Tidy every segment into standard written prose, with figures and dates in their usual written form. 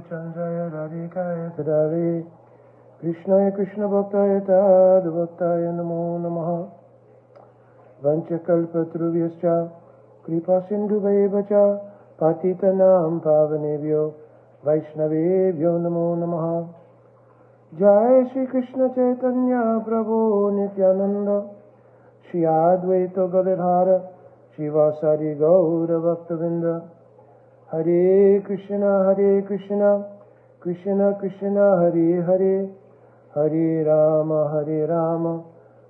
Chandraya Radhikaya Tadari Krishnaya Krishna Bhaktaya Tadvaktaya Namo Namaha Vanchakalpatrubhyascha Kripa Sindhuvayevacha Patitanam Pavanebhyo Vaishnavebhyo Namo Namaha Jai Shri Krishna Chaitanya Prabhu Nityananda Shri Advaita Gadadhara Shivasari Gaura Bhaktavinda Hare Krishna, Krishna Krishna, Hare Hare, Hare Rama,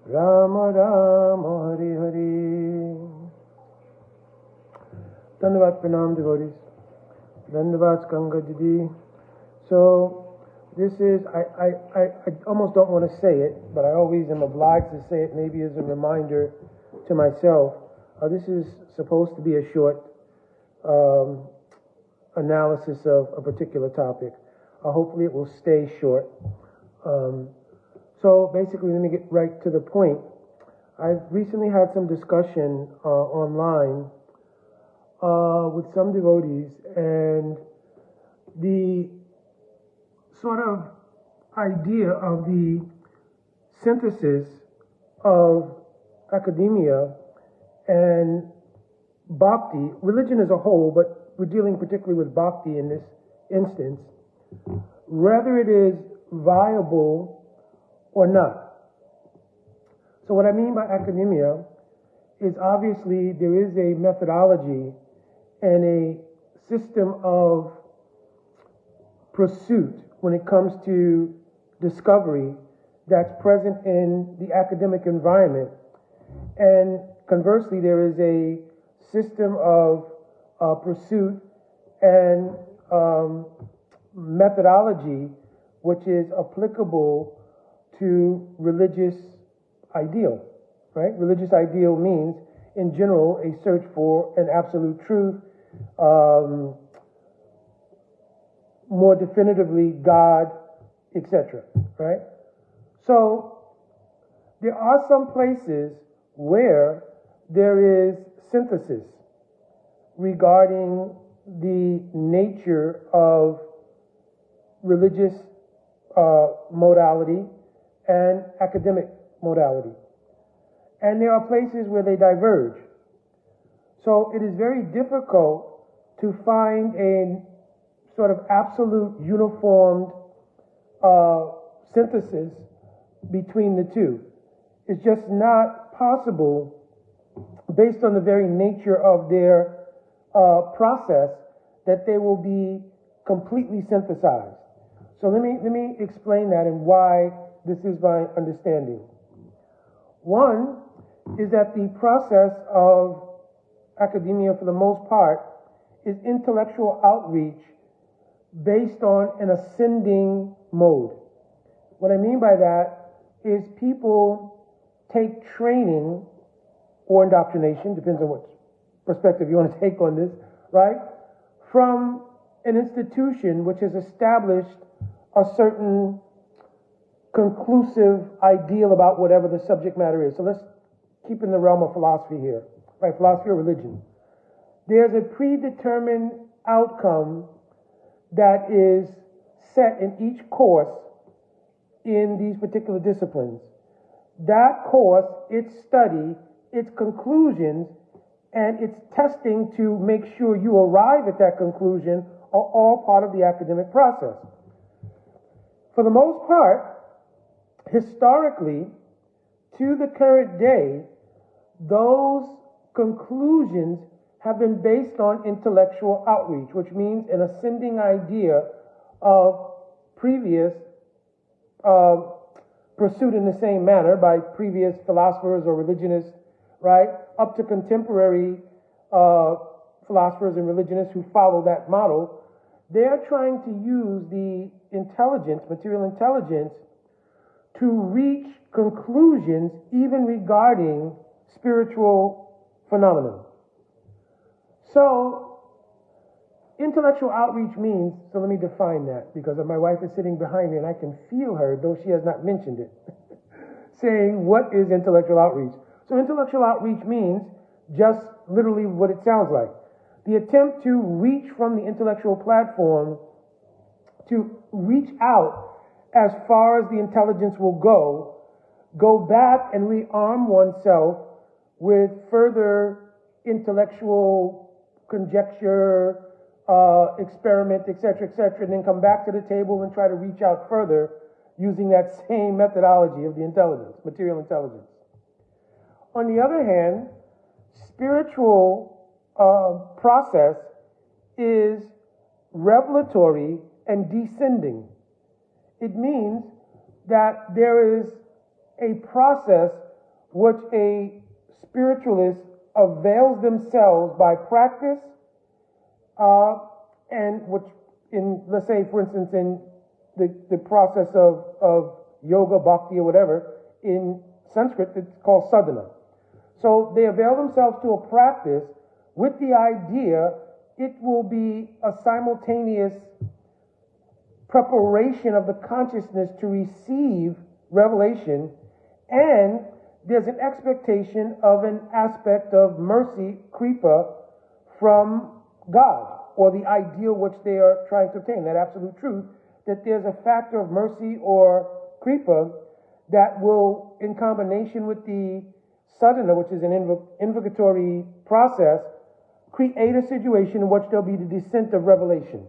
Rama Rama, Hare Hare. Dandavat Pranam devotees. Dandavat Ganga Didi. So, this is, I almost don't want to say it, but I always am obliged to say it, maybe as a reminder to myself. This is supposed to be a short analysis of a particular topic. Hopefully it will stay short. So basically, let me get right to the point. I've recently had some discussion online with some devotees, and the sort of idea of the synthesis of academia and Bhakti, religion as a whole, but we're dealing particularly with Bhakti in this instance, whether it is viable or not. So what I mean by academia is obviously there is a methodology and a system of pursuit when it comes to discovery that's present in the academic environment. And conversely, there is a system of pursuit and methodology which is applicable to religious ideal, right? Religious ideal means, in general, a search for an absolute truth, more definitively, God, etc., right? So, there are some places where there is synthesis regarding the nature of religious modality and academic modality. And there are places where they diverge. So it is very difficult to find a sort of absolute uniformed synthesis between the two. It's just not possible based on the very nature of their process that they will be completely synthesized. So let me explain that and why this is my understanding. One is that the process of academia, for the most part, is intellectual outreach based on an ascending mode. What I mean by that is people take training or indoctrination, depends on what perspective you want to take on this, right? From an institution which has established a certain conclusive ideal about whatever the subject matter is. So let's keep in the realm of philosophy here, right? Philosophy or religion. There's a predetermined outcome that is set in each course in these particular disciplines. That course, its study, its conclusions, and its testing to make sure you arrive at that conclusion are all part of the academic process. For the most part, historically, to the current day, those conclusions have been based on intellectual outreach, which means an ascending idea of previous pursuit in the same manner by previous philosophers or religionists, right, up to contemporary philosophers and religionists who follow that model. They're trying to use the intelligence, material intelligence, to reach conclusions even regarding spiritual phenomena. So, intellectual outreach means, so let me define that, because my wife is sitting behind me and I can feel her, though she has not mentioned it, saying, what is intellectual outreach? So intellectual outreach means just literally what it sounds like. The attempt to reach from the intellectual platform to reach out as far as the intelligence will go back and rearm oneself with further intellectual conjecture, experiment, etc., and then come back to the table and try to reach out further using that same methodology of the intelligence, material intelligence. On the other hand, spiritual process is revelatory and descending. It means that there is a process which a spiritualist avails themselves by practice, and which in, let's say, for instance, in the process of yoga, bhakti, or whatever, in Sanskrit, it's called sadhana. So they avail themselves to a practice with the idea it will be a simultaneous preparation of the consciousness to receive revelation, and there's an expectation of an aspect of mercy, kripa, from God, or the ideal which they are trying to obtain, that absolute truth, that there's a factor of mercy or kripa that will, in combination with the sadhana, which is an invocatory process, create a situation in which there'll be the descent of revelation.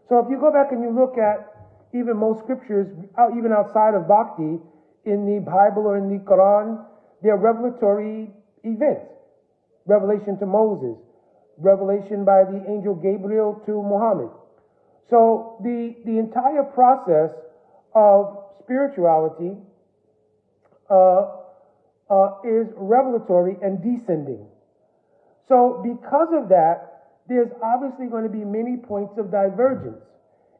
So if you go back and you look at even most scriptures, even outside of Bhakti, in the Bible or in the Quran, they're revelatory events. Revelation to Moses, revelation by the angel Gabriel to Muhammad. So the entire process of spirituality is revelatory and descending. So because of that, there's obviously going to be many points of divergence.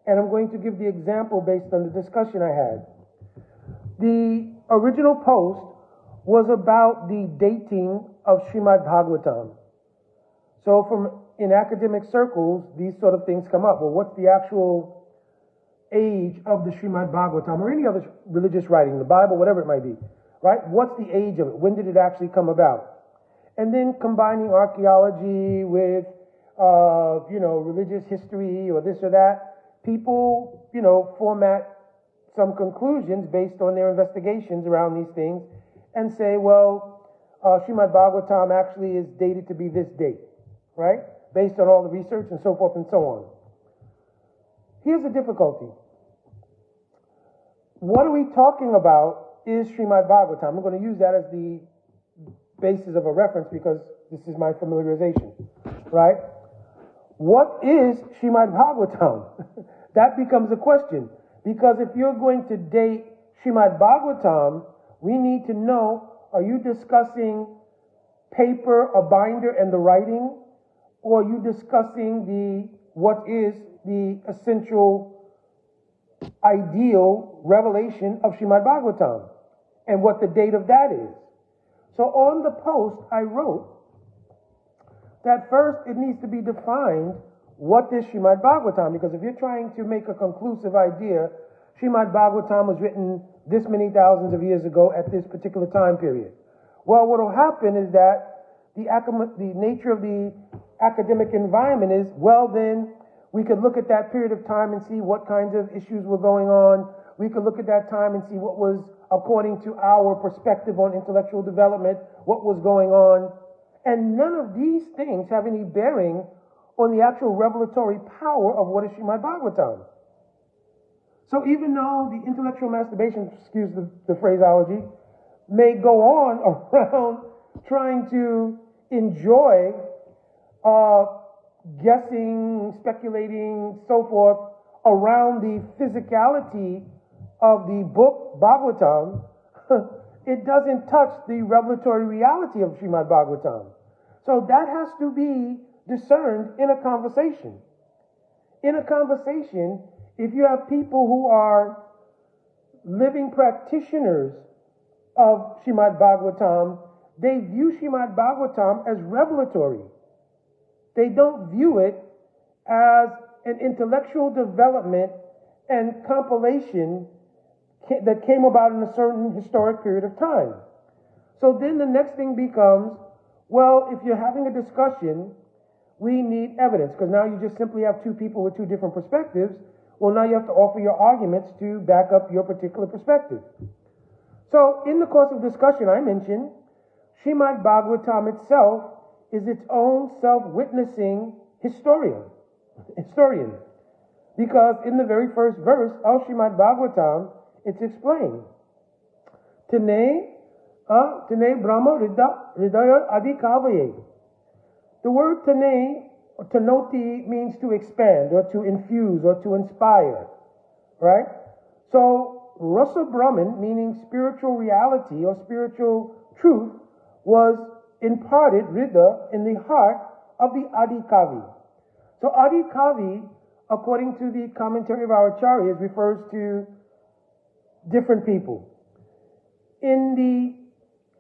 And I'm going to give the example based on the discussion I had. The original post was about the dating of Srimad Bhagavatam. So in academic circles, these sort of things come up. Well, what's the actual age of the Srimad Bhagavatam or any other religious writing, the Bible, whatever it might be, right? What's the age of it? When did it actually come about? And then combining archaeology with, religious history or this or that, people, format some conclusions based on their investigations around these things and say, well, Srimad Bhagavatam actually is dated to be this date, right? Based on all the research and so forth and so on. Here's the difficulty. What are we talking about is Srimad Bhagavatam. I'm going to use that as the basis of a reference because this is my familiarization, right? What is Srimad Bhagavatam? That becomes a question. Because if you're going to date Srimad Bhagavatam, we need to know, are you discussing paper, a binder, and the writing? Or are you discussing what is the essential ideal revelation of Srimad Bhagavatam and what the date of that is? So on the post, I wrote that first it needs to be defined what is Srimad Bhagavatam, because if you're trying to make a conclusive idea, Srimad Bhagavatam was written this many thousands of years ago at this particular time period. Well, what will happen is that the nature of the academic environment is, well, then we could look at that period of time and see what kinds of issues were going on. We could look at that time and see what was, according to our perspective on intellectual development, what was going on. And none of these things have any bearing on the actual revelatory power of what is Srimad Bhagavatam. So even though the intellectual masturbation, excuse the phraseology, may go on around trying to enjoy guessing, speculating, so forth, around the physicality of the book Bhagavatam, it doesn't touch the revelatory reality of Srimad Bhagavatam. So that has to be discerned in a conversation. In a conversation, if you have people who are living practitioners of Srimad Bhagavatam, they view Srimad Bhagavatam as revelatory. They don't view it as an intellectual development and compilation that came about in a certain historic period of time. So then the next thing becomes, well, if you're having a discussion, we need evidence, because now you just simply have two people with two different perspectives. Well, now you have to offer your arguments to back up your particular perspective. So, in the course of discussion, I mentioned Srimad Bhagavatam itself is its own self-witnessing historian. Because in the very first verse of Srimad Bhagavatam, it's explained. Tene Brahma Hridaya Adhikavaye. The word tene, or tanoti, means to expand, or to infuse, or to inspire. Right? So, Rasa Brahman, meaning spiritual reality or spiritual truth, was imparted, Hrida, in the heart of the Adhikavi. So Adhikavi, according to the commentary of our acharyas, refers to different people. In the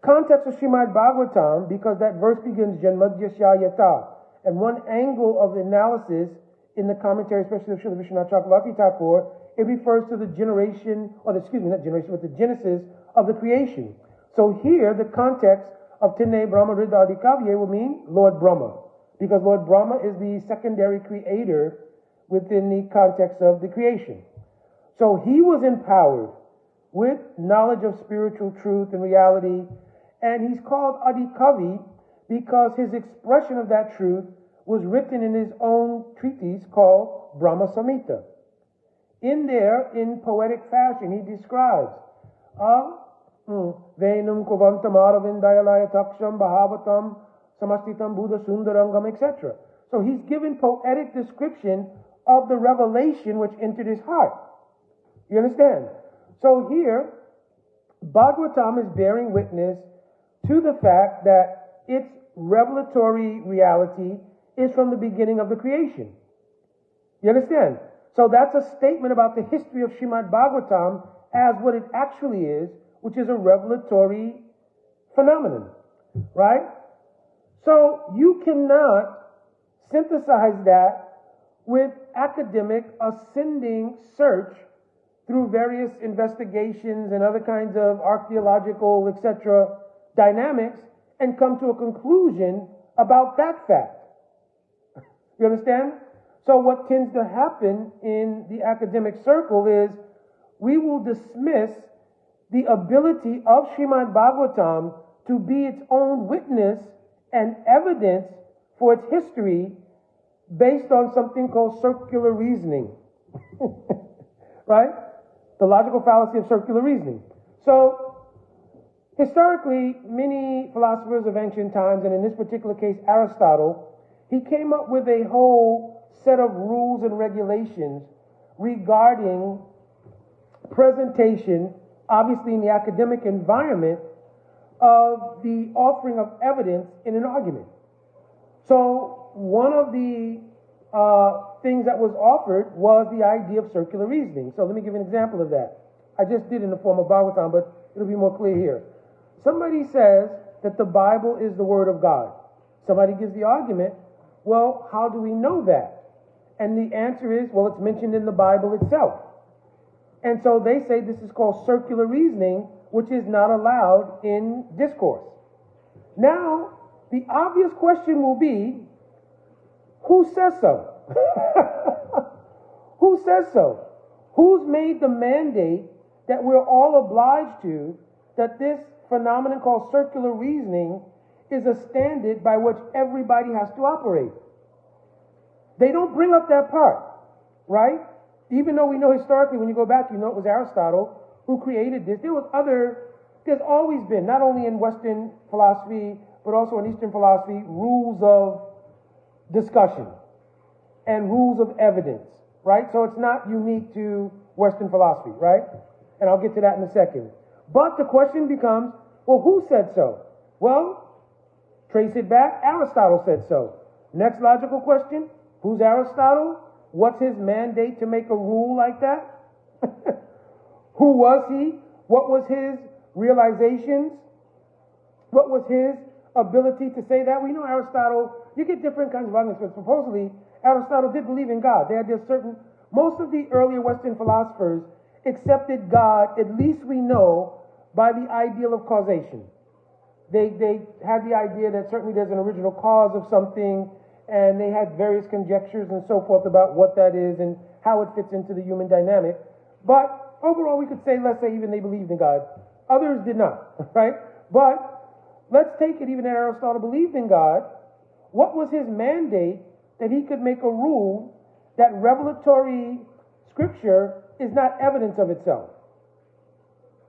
context of Srimad Bhagavatam, because that verse begins Janmadhyasya Yata, and one angle of the analysis in the commentary, especially of Srila Vishwanath Chakravarti Thakur, it refers to the generation, or excuse me, not generation, but the genesis of the creation. So here, the context of Tene Brahma Hrida Adhikavye will mean Lord Brahma, because Lord Brahma is the secondary creator within the context of the creation. So he was empowered with knowledge of spiritual truth and reality, and he's called Adhikavi because his expression of that truth was written in his own treatise called Brahma Samhita. In there, in poetic fashion, he describes Venum Kovantam Aravindayalaya Taksham Bahavatam Samastitam Buddha Sundarangam, etc. So he's given poetic description of the revelation which entered his heart. You understand? So here, Bhagavatam is bearing witness to the fact that its revelatory reality is from the beginning of the creation. You understand? So that's a statement about the history of Srimad Bhagavatam as what it actually is, which is a revelatory phenomenon, right? So you cannot synthesize that with academic ascending search through various investigations and other kinds of archaeological, etc., dynamics and come to a conclusion about that fact. You understand? So what tends to happen in the academic circle is we will dismiss the ability of Srimad Bhagavatam to be its own witness and evidence for its history based on something called circular reasoning. Right? The logical fallacy of circular reasoning. So, historically, many philosophers of ancient times, and in this particular case, Aristotle, he came up with a whole set of rules and regulations regarding presentation, obviously in the academic environment, of the offering of evidence in an argument. So one of the things that was offered was the idea of circular reasoning. So let me give you an example of that. I just did in the form of Bhagavatam, but it'll be more clear here. Somebody says that the Bible is the Word of God. Somebody gives the argument, well, how do we know that? And the answer is, well, it's mentioned in the Bible itself. And so they say this is called circular reasoning, which is not allowed in discourse. Now, the obvious question will be, who says so? Who says so? Who's made the mandate that we're all obliged to, that this phenomenon called circular reasoning is a standard by which everybody has to operate? They don't bring up that part, right? Even though we know historically, when you go back, you know it was Aristotle who created this. There's always been, not only in Western philosophy, but also in Eastern philosophy, rules of discussion and rules of evidence, right? So it's not unique to Western philosophy, right? And I'll get to that in a second. But the question becomes, well, who said so? Well, trace it back, Aristotle said so. Next logical question, who's Aristotle? What's his mandate to make a rule like that? Who was he? What was his realizations? What was his ability to say that? We know Aristotle, you get different kinds of arguments, but supposedly Aristotle did believe in God. They had this certain, most of the earlier Western philosophers accepted God, at least we know, by the ideal of causation. They had the idea that certainly there's an original cause of something, and they had various conjectures and so forth about what that is and how it fits into the human dynamic. But overall, we could say, let's say even they believed in God. Others did not, right? But let's take it, even that Aristotle believed in God. What was his mandate that he could make a rule that revelatory scripture is not evidence of itself?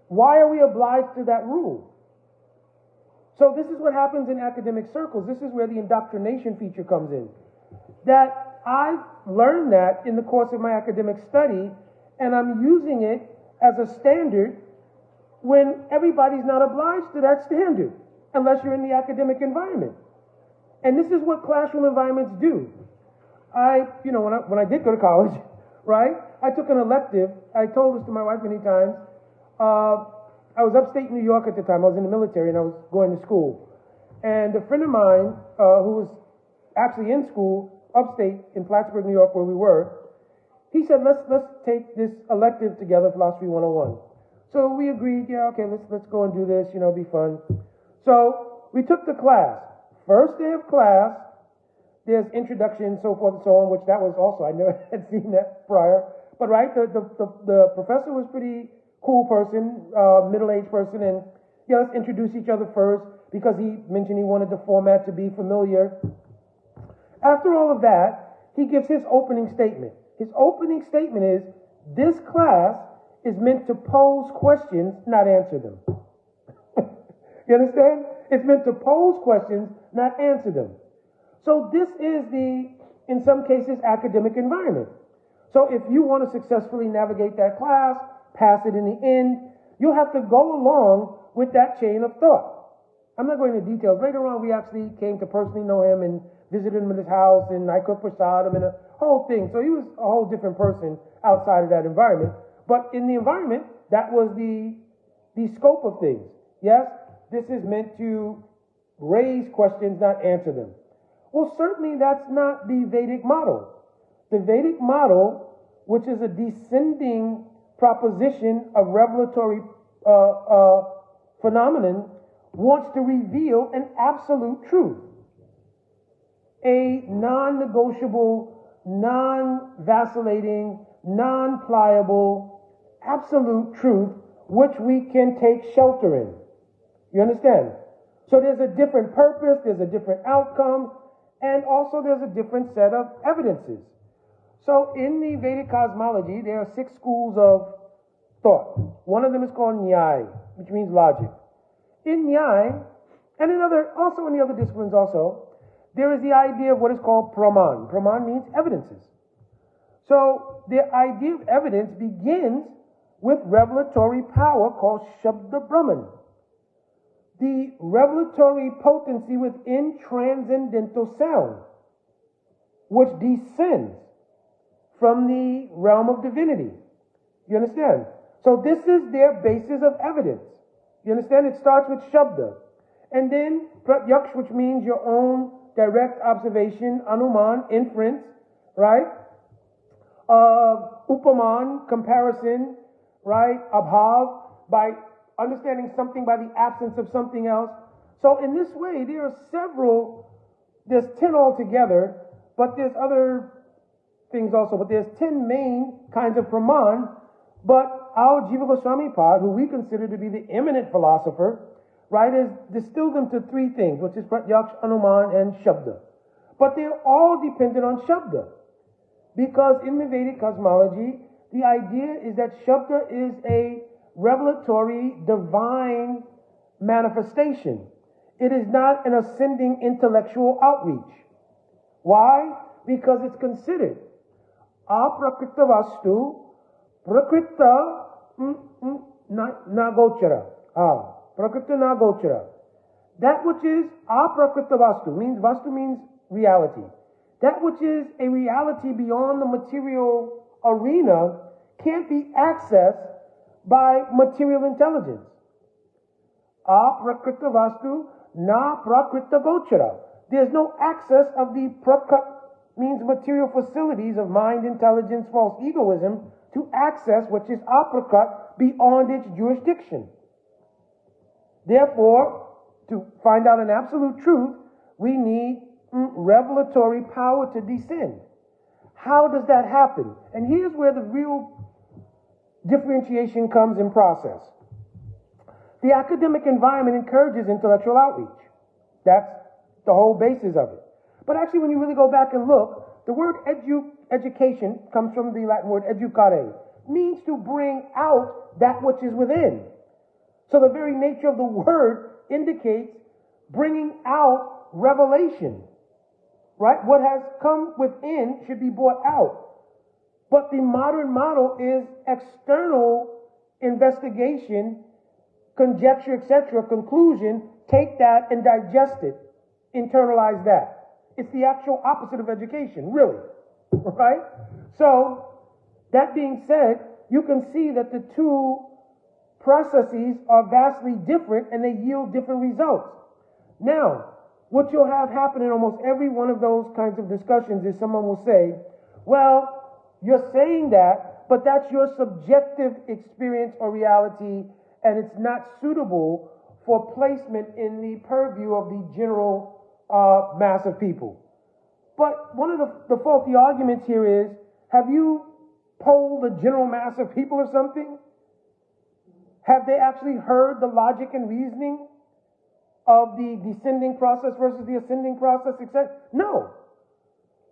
Why are we obliged to that rule? So this is what happens in academic circles. This is where the indoctrination feature comes in. That I've learned that in the course of my academic study, and I'm using it as a standard when everybody's not obliged to that standard, unless you're in the academic environment. And this is what classroom environments do. When I did go to college, right, I took an elective. I told this to my wife many times. I was upstate New York at the time. I was in the military and I was going to school. And a friend of mine who was actually in school upstate in Plattsburgh, New York, where we were, he said, let's take this elective together, Philosophy 101. So we agreed, yeah, okay, let's go and do this, be fun. So we took the class. First day of class, there's introduction, so forth and so on, which that was also, I never had seen that prior. But right, the professor was pretty cool person, middle-aged person, and yeah, let's introduce each other first, because he mentioned he wanted the format to be familiar. After all of that, he gives his opening statement. His opening statement is, this class is meant to pose questions, not answer them. You understand? It's meant to pose questions, not answer them. So this is in some cases, academic environment. So if you want to successfully navigate that class, pass it in the end, you'll have to go along with that chain of thought. I'm not going into details. Later on, we actually came to personally know him and visited him in his house, and I cooked prasad him and a whole thing. So he was a whole different person outside of that environment. But in the environment, that was the scope of things. Yes, this is meant to raise questions, not answer them. Well, certainly that's not the Vedic model. The Vedic model, which is a descending proposition of revelatory phenomenon, wants to reveal an absolute truth, a non-negotiable, non-vacillating, non-pliable, absolute truth which we can take shelter in. You understand? So there's a different purpose, there's a different outcome, and also there's a different set of evidences. So in the Vedic cosmology, there are 6 schools of thought. One of them is called Nyaya, which means logic. In Nyaya, and in the other disciplines also, there is the idea of what is called Praman. Praman means evidences. So the idea of evidence begins with revelatory power called Shabda Brahman. The revelatory potency within transcendental sound, which descends from the realm of divinity. You understand? So this is their basis of evidence. You understand? It starts with Shabda. And then Pratyaksh, which means your own direct observation, Anuman, inference, right? Upaman, comparison, right? Abhav, by understanding something by the absence of something else. So in this way, there are there's 10 altogether, but there's other things also, but there's 10 main kinds of Praman. But our Jiva Goswami Pad, who we consider to be the eminent philosopher, right, has distilled them to 3 things, which is Pratyaksh, Anuman, and Shabda. But they're all dependent on Shabda. Because in the Vedic cosmology, the idea is that Shabda is a revelatory divine manifestation. It is not an ascending intellectual outreach. Why? Because it's considered aprakrita vastu prakrita nagochara. Prakrita nagochara. That which is aprakrita vastu means reality. That which is a reality beyond the material arena can't be accessed by material intelligence. Aprakrita vastu na prakrita gochara. There's no access of the means material facilities of mind, intelligence, false egoism to access which is aprakat beyond its jurisdiction. Therefore, to find out an absolute truth, we need revelatory power to descend. How does that happen? And here's where the real differentiation comes in process. The academic environment encourages intellectual outreach. That's the whole basis of it. But actually, when you really go back and look, the word education comes from the Latin word educare, means to bring out that which is within. So the very nature of the word indicates bringing out revelation, right? What has come within should be brought out. But the modern model is external investigation, conjecture, etc., conclusion, take that and digest it, internalize that. It's the actual opposite of education, really, right? So, that being said, you can see that the two processes are vastly different and they yield different results. Now, what you'll have happen in almost every one of those kinds of discussions is someone will say, well, you're saying that, but that's your subjective experience or reality, and it's not suitable for placement in the purview of the general mass of people. But one of the faulty arguments here is, have you polled the general mass of people or something? Have they actually heard the logic and reasoning of the descending process versus the ascending process, etc.? No.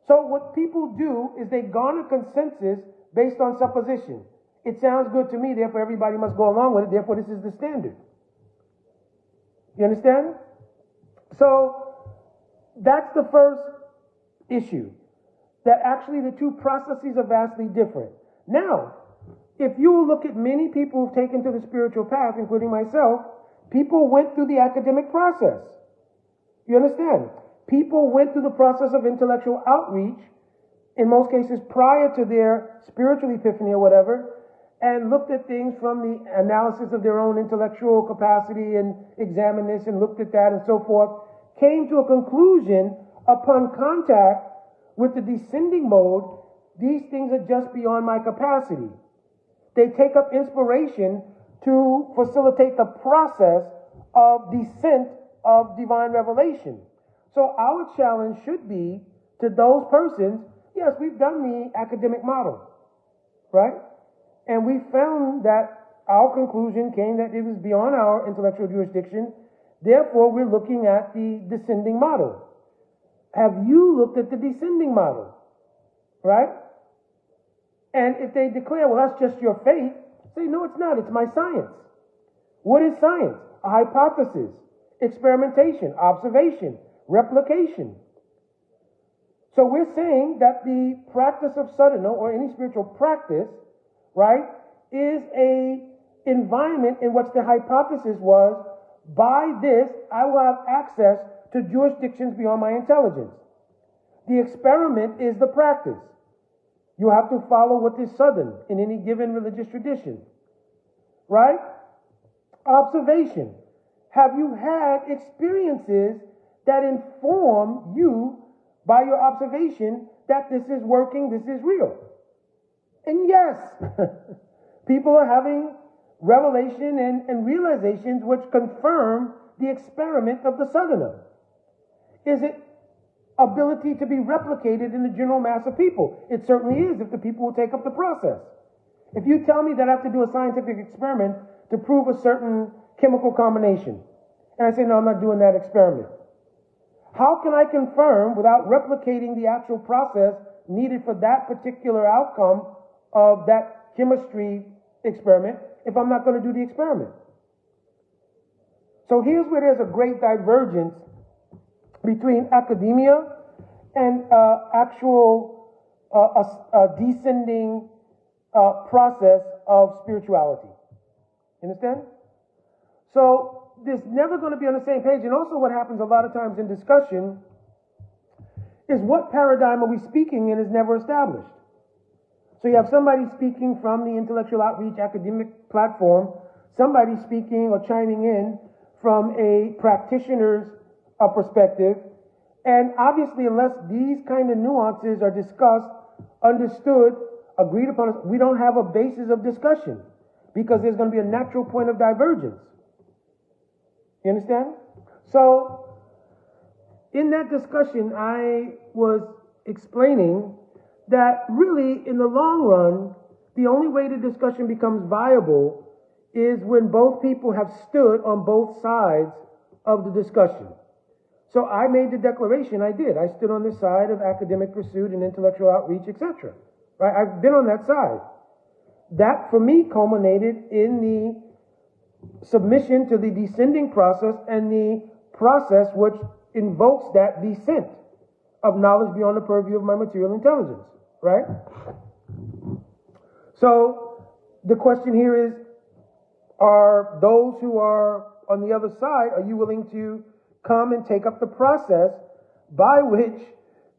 So what people do is they garner consensus based on supposition. It sounds good to me, therefore everybody must go along with it, therefore this is the standard. You understand? So that's the first issue, that actually the two processes are vastly different. Now, if you look at many people who've taken to the spiritual path, including myself, people went through the academic process. You understand? People went through the process of intellectual outreach, in most cases prior to their spiritual epiphany or whatever, and looked at things from the analysis of their own intellectual capacity and examined this and looked at that and so forth, came to a conclusion upon contact with the descending mode, these things are just beyond my capacity. They take up inspiration to facilitate the process of descent of divine revelation. So our challenge should be to those persons, yes, we've done the academic model, right? And we found that our conclusion came that it was beyond our intellectual jurisdiction. Therefore, we're looking at the descending model. Have you looked at the descending model? Right? And if they declare, well, that's just your faith, say, no, it's not. It's my science. What is science? A hypothesis, experimentation, observation, replication. So we're saying that the practice of sadhana, or any spiritual practice, right, is a environment in which the hypothesis was, by this, I will have access to jurisdictions beyond my intelligence. The experiment is the practice. You have to follow what is southern in any given religious tradition. Right? Observation. Have you had experiences that inform you by your observation that this is working, this is real? And yes, people are having revelation and realizations which confirm the experiment of the sadhana. Is it ability to be replicated in the general mass of people? It certainly is, if the people will take up the process. If you tell me that I have to do a scientific experiment to prove a certain chemical combination, and I say, no, I'm not doing that experiment, how can I confirm without replicating the actual process needed for that particular outcome of that chemistry experiment if I'm not going to do the experiment? So here's where there's a great divergence between academia and actual descending process of spirituality. Understand? So there's never going to be on the same page. And also what happens a lot of times in discussion is, what paradigm are we speaking in is never established. So you have somebody speaking from the intellectual outreach academic platform, somebody speaking or chiming in from a practitioner's perspective, and obviously unless these kind of nuances are discussed, understood, agreed upon, we don't have a basis of discussion, because there's going to be a natural point of divergence. You understand? So in that discussion, I was explaining that really, in the long run, the only way the discussion becomes viable is when both people have stood on both sides of the discussion. So I made the declaration, I did. I stood on the side of academic pursuit and intellectual outreach, etc. Right? I've been on that side. That, for me, culminated in the submission to the descending process and the process which invokes that descent of knowledge beyond the purview of my material intelligence, right? So the question here is, are those who are on the other side, are you willing to come and take up the process by which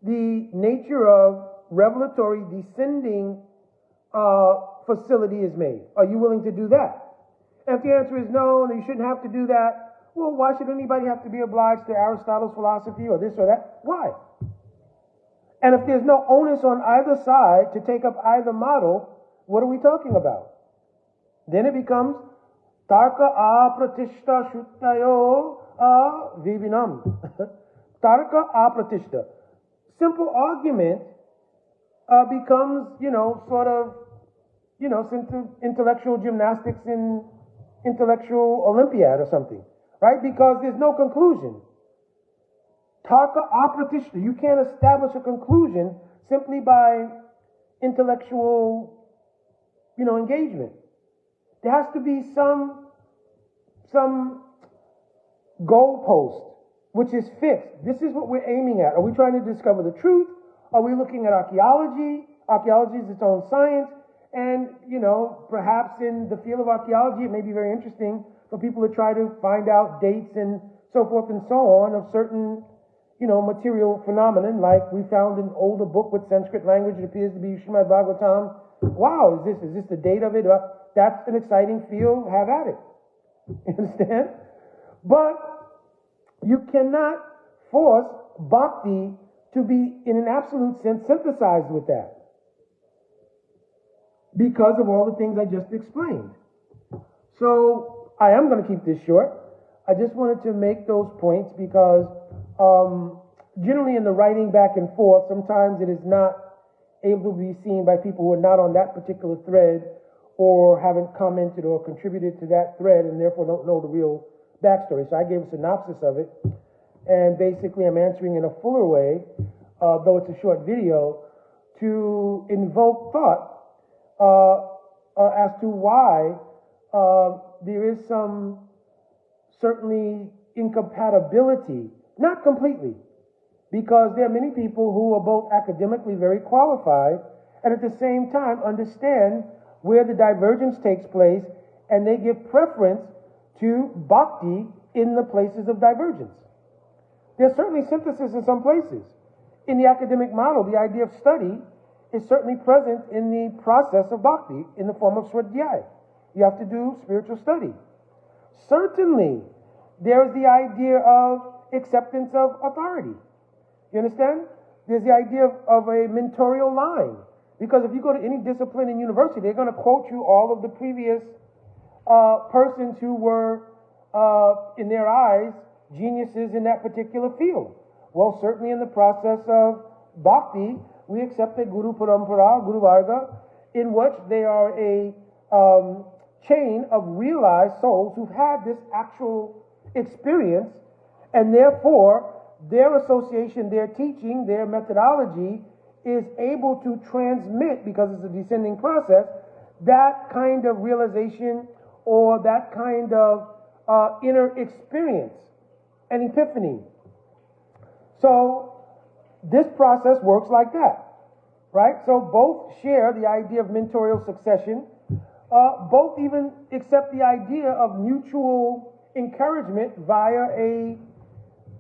the nature of revelatory descending facility is made? Are you willing to do that? And if the answer is no, you shouldn't have to do that, well, why should anybody have to be obliged to Aristotle's philosophy or this or that? Why? And if there's no onus on either side to take up either model, what are we talking about? Then it becomes Tarka apratishta shuttayo vivinam. Tarka apratishta. Simple argument becomes, sort of, intellectual gymnastics in intellectual Olympiad or something, right? Because there's no conclusion. Tarka apratishta. You can't establish a conclusion simply by intellectual, engagement. There has to be some goalpost which is fixed. This is what we're aiming at. Are we trying to discover the truth? Are we looking at archaeology? Archaeology is its own science. And, perhaps in the field of archaeology, it may be very interesting for people to try to find out dates and so forth and so on of certain, material phenomenon. Like we found an older book with Sanskrit language. It appears to be Srimad Bhagavatam. Wow, is this the date of it? That's an exciting field. Have at it. You understand? But you cannot force Bhakti to be, in an absolute sense, synthesized with that, because of all the things I just explained. So I am going to keep this short. I just wanted to make those points because generally in the writing back and forth, sometimes it is not able to be seen by people who are not on that particular thread or haven't commented or contributed to that thread and therefore don't know the real backstory. So I gave a synopsis of it, and basically I'm answering in a fuller way, though it's a short video, to invoke thought as to why there is some certainly incompatibility, not completely, because there are many people who are both academically very qualified and at the same time understand where the divergence takes place, and they give preference to Bhakti in the places of divergence. There's certainly synthesis in some places. In the academic model, the idea of study is certainly present in the process of Bhakti in the form of Swadhyaya. You have to do spiritual study. Certainly, there is the idea of acceptance of authority. You understand? There's the idea of a mentorial line. Because if you go to any discipline in university, they're going to quote you all of the previous persons who were, in their eyes, geniuses in that particular field. Well, certainly in the process of Bhakti, we accept a Guru Parampara, Guru Varga, in which they are a chain of realized souls who've had this actual experience, and therefore their association, their teaching, their methodology is able to transmit, because it's a descending process, that kind of realization or that kind of inner experience, an epiphany. So this process works like that, right? So both share the idea of mentorial succession. Both even accept the idea of mutual encouragement via a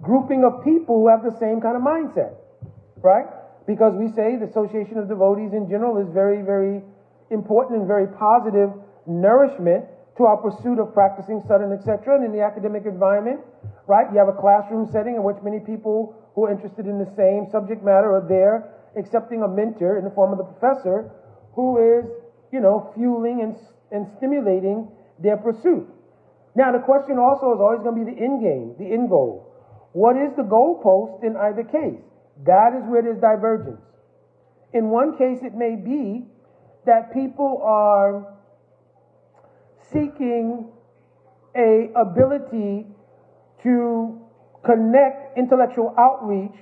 grouping of people who have the same kind of mindset, right? Because we say the association of devotees in general is very, very important and very positive nourishment to our pursuit of practicing sadhana, etc. And in the academic environment, right, you have a classroom setting in which many people who are interested in the same subject matter are there, accepting a mentor in the form of the professor who is, fueling and stimulating their pursuit. Now, the question also is always going to be the end game, the end goal. What is the goalpost in either case? That is where there's divergence. In one case, it may be that people are seeking a ability to connect intellectual outreach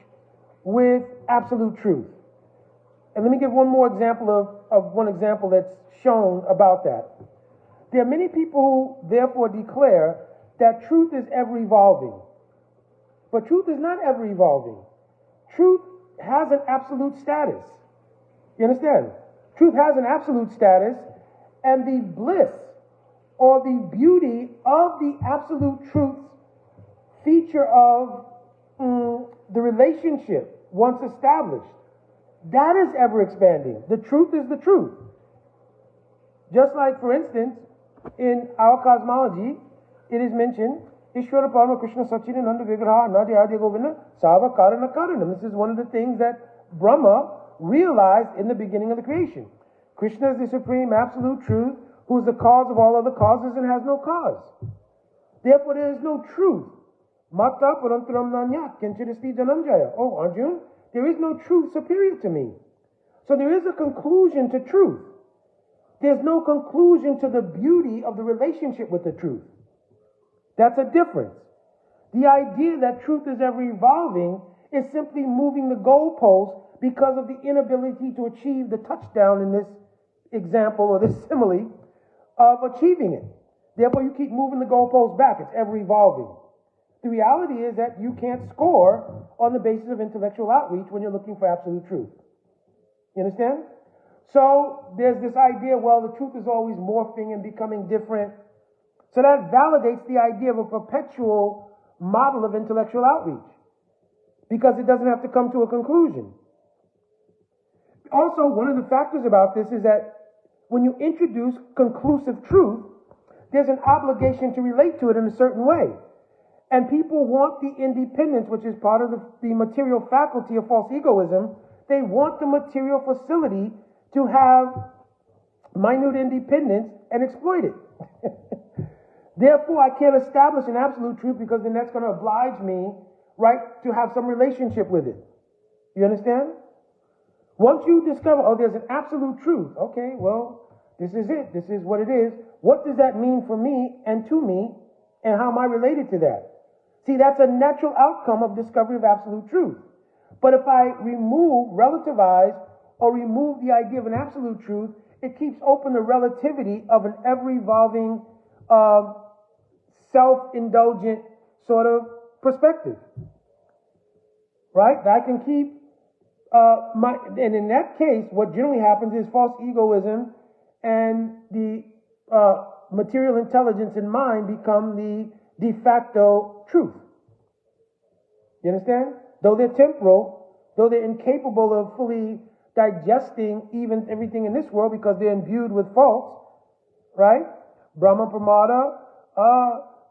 with absolute truth. And let me give one more example of one example that's shown about that. There are many people who therefore declare that truth is ever evolving. But truth is not ever evolving. Truth has an absolute status. You understand? Truth has an absolute status, and the bliss or the beauty of the absolute truth's feature of the relationship once established, that is ever expanding. The truth is the truth. Just like, for instance, in our cosmology, it is mentioned, Ishvara Parama Krishna Satchidananda Vigraha Nadi Adi Govinda Sava Karana Karanam. This is one of the things that Brahma realized in the beginning of the creation. Krishna is the supreme absolute truth, who is the cause of all other causes and has no cause. Therefore, there is no truth. Mata Parantaram Nanyat Kenchiristi Jananjaya. Oh, Arjun, there is no truth superior to me. So there is a conclusion to truth. There's no conclusion to the beauty of the relationship with the truth. That's a difference. The idea that truth is ever evolving is simply moving the goalpost because of the inability to achieve the touchdown in this example or this simile of achieving it. Therefore, you keep moving the goalpost back. It's ever evolving. The reality is that you can't score on the basis of intellectual outreach when you're looking for absolute truth. You understand? So there's this idea, well, the truth is always morphing and becoming different. So that validates the idea of a perpetual model of intellectual outreach because it doesn't have to come to a conclusion. Also, one of the factors about this is that when you introduce conclusive truth, there's an obligation to relate to it in a certain way. And people want the independence, which is part of the material faculty of false egoism. They want the material facility to have minute independence and exploit it. Therefore, I can't establish an absolute truth because then that's going to oblige me, right, to have some relationship with it. You understand? Once you discover, oh, there's an absolute truth. Okay, well, this is it. This is what it is. What does that mean for me and to me, and how am I related to that? See, that's a natural outcome of discovery of absolute truth. But if I relativize, or remove the idea of an absolute truth, it keeps open the relativity of an ever-evolving, self-indulgent sort of perspective. Right? I can keep and in that case, what generally happens is false egoism and the material intelligence in mind become the de facto truth. You understand? Though they're temporal, though they're incapable of fully digesting even everything in this world because they're imbued with faults, right? Brahma Pramada,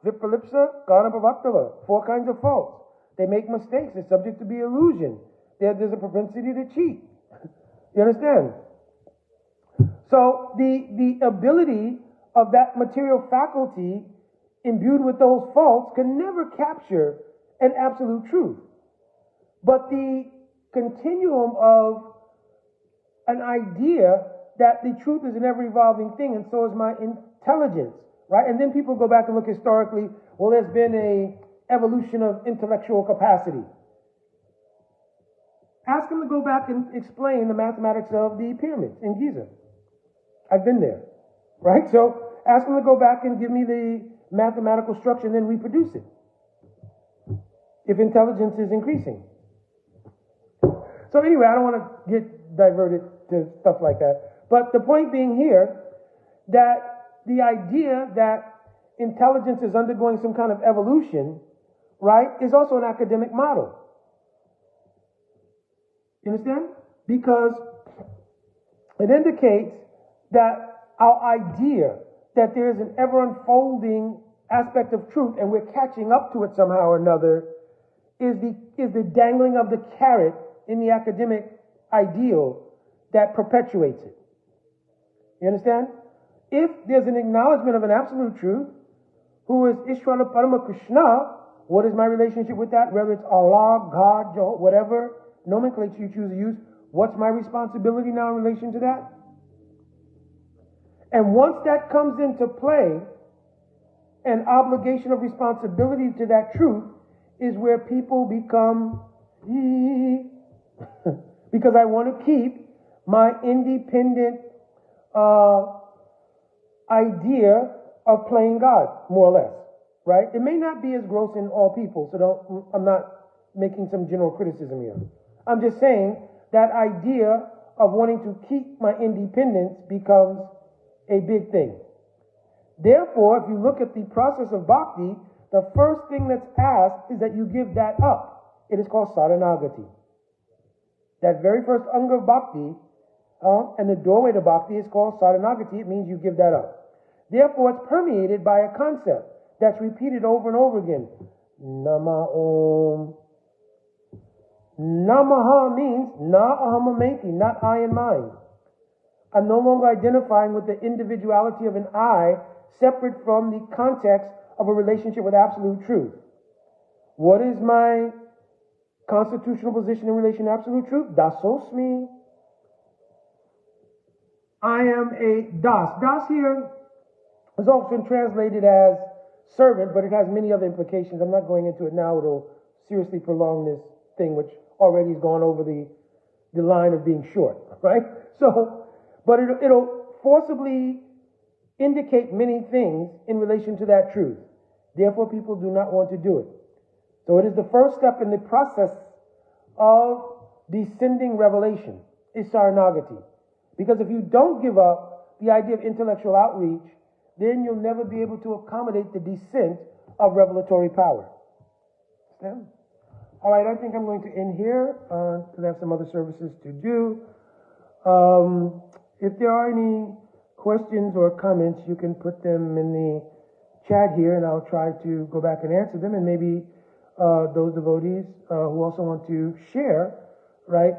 Vipralipsa, Karna Pravaktava, 4 kinds of faults. They make mistakes. They're subject to be illusion. There's a propensity to cheat. You understand? So the ability of that material faculty imbued with those faults can never capture an absolute truth. But the continuum of an idea that the truth is an ever-evolving thing, and so is my intelligence, right? And then people go back and look historically, well, there's been a evolution of intellectual capacity. Ask them to go back and explain the mathematics of the pyramids in Giza. I've been there, right? So ask them to go back and give me the mathematical structure and then reproduce it if intelligence is increasing. So anyway, I don't want to get diverted to stuff like that. But the point being here that the idea that intelligence is undergoing some kind of evolution, right, is also an academic model. You understand? Because it indicates that our idea that there is an ever-unfolding aspect of truth and we're catching up to it somehow or another is the dangling of the carrot in the academic ideal that perpetuates it. You understand? If there's an acknowledgement of an absolute truth, who is Ishvara Parama Krishna, What is my relationship with that? Whether it's Allah, God, Jehovah, whatever nomenclature you choose to use, what's my responsibility now in relation to that? And once that comes into play, an obligation of responsibility to that truth is where people become because I want to keep my independent idea of playing God, more or less, right? It may not be as gross in all people, so I'm not making some general criticism here. I'm just saying that idea of wanting to keep my independence becomes a big thing. Therefore, if you look at the process of bhakti, the first thing that's asked is that you give that up. It is called saranagati. That very first anga of bhakti, and the doorway to bhakti is called saranagati. It means you give that up. Therefore, it's permeated by a concept that's repeated over and over again. Nama Om. Namaha means na ahamameti, not I and mine. I'm no longer identifying with the individuality of an I separate from the context of a relationship with absolute truth. What is my constitutional position in relation to absolute truth? Dasosmi. I am a das. Das here is often translated as servant, but it has many other implications. I'm not going into it now. It'll seriously prolong this thing, which already has gone over the line of being short, right? So, but it'll forcibly indicate many things in relation to that truth. Therefore, people do not want to do it. So it is the first step in the process of descending revelation, is saranagati. Because if you don't give up the idea of intellectual outreach, then you'll never be able to accommodate the descent of revelatory power. Understand? All right, I think I'm going to end here because I have some other services to do. If there are any questions or comments, you can put them in the chat here, and I'll try to go back and answer them. And maybe those devotees who also want to share, right,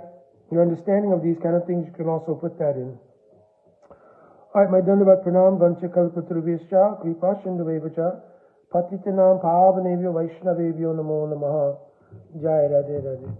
your understanding of these kind of things, you can also put that in. All right, my dandavat pranam vancha kalpatrubhyascha kripa sindhuvevacha patitanam pavanebhyo vaishnavebhyo namo namaha. Jai Radhe Radhe.